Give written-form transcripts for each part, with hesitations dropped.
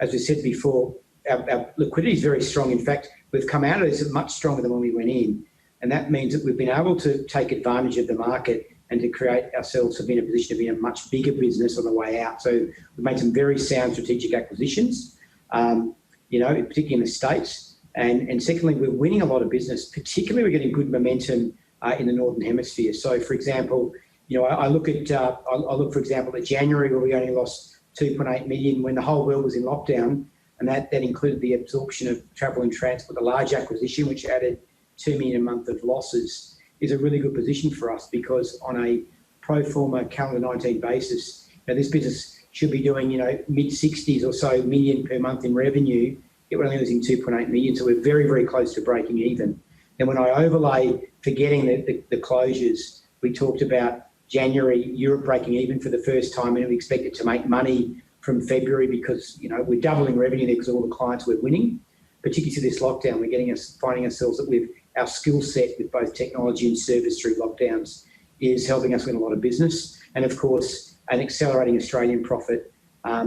as we said before, our liquidity is very strong. In fact, we've come out of this much stronger than when we went in. And that means that we've been able to take advantage of the market and to create ourselves to be in a position to be a much bigger business on the way out. So we've made some very sound strategic acquisitions, particularly in the States. And secondly, we're winning a lot of business, particularly we're getting good momentum in the Northern Hemisphere. So, for example, I look, for example, at January where we only lost 2.8 million when the whole world was in lockdown, and that included the absorption of travel and transport, the large acquisition, which added 2 million a month of losses, is a really good position for us because on a pro forma calendar 19 basis, this business should be doing, mid-60s or so million per month in revenue, yet we're only losing 2.8 million. So we're very, very close to breaking even. And when I overlay, forgetting the closures, we talked about January, Europe breaking even for the first time, and we expect it to make money from February because, we're doubling revenue there because of all the clients we're winning. Particularly to this lockdown, we're finding ourselves that with our skill set with both technology and service through lockdowns is helping us win a lot of business. And of course, an accelerating Australian profit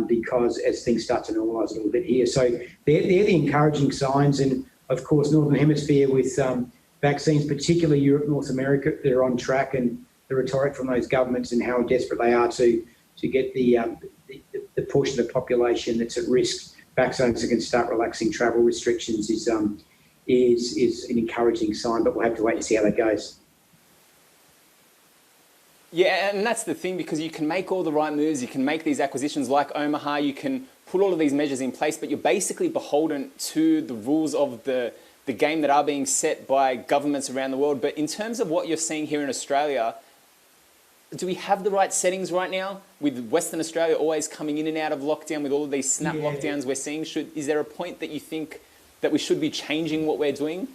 because as things start to normalise a little bit here. So they're the encouraging signs. And of course, Northern Hemisphere with vaccines, particularly Europe, North America, they're on track, and the rhetoric from those governments and how desperate they are to get the portion of the population that's at risk vaccinated so can start relaxing travel restrictions is an encouraging sign, but we'll have to wait and see how that goes. Yeah, and that's the thing, because you can make all the right moves, you can make these acquisitions like Omaha, you can put all of these measures in place, but you're basically beholden to the rules of the game that are being set by governments around the world. But in terms of what you're seeing here in Australia, do we have the right settings right now with Western Australia always coming in and out of lockdown with all of these snap lockdowns we're seeing? Is there a point that you think that we should be changing what we're doing?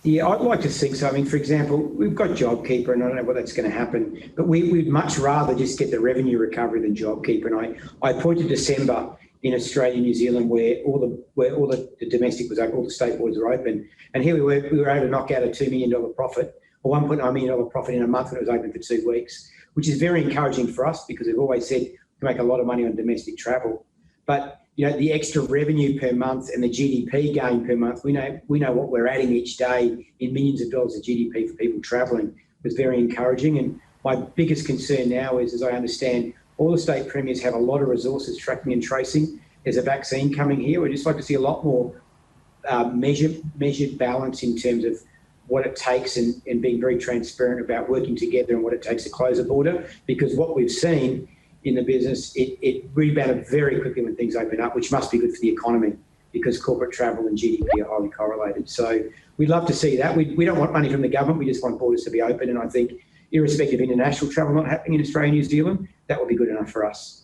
Yeah, I'd like to think so. I mean, for example, we've got JobKeeper, and I don't know what that's going to happen, but we'd much rather just get the revenue recovery than JobKeeper. And I pointed December in Australia and New Zealand where all the domestic was open, all the state borders were open, and here we were able to knock out a $2 million profit or $1.9 million profit in a month when it was open for 2 weeks, which is very encouraging for us because we've always said we make a lot of money on domestic travel. But the extra revenue per month and the GDP gain per month, we know what we're adding each day in millions of dollars of GDP for people travelling was very encouraging. And my biggest concern now is, as I understand, all the state premiers have a lot of resources tracking and tracing. There's a vaccine coming here. We'd just like to see a lot more measured balance in terms of what it takes and being very transparent about working together and what it takes to close a border. Because what we've seen in the business, it rebounded very quickly when things open up, which must be good for the economy because corporate travel and GDP are highly correlated. So we'd love to see that. We don't want money from the government. We just want borders to be open. And I think irrespective of international travel not happening in Australia and New Zealand, that would be good enough for us.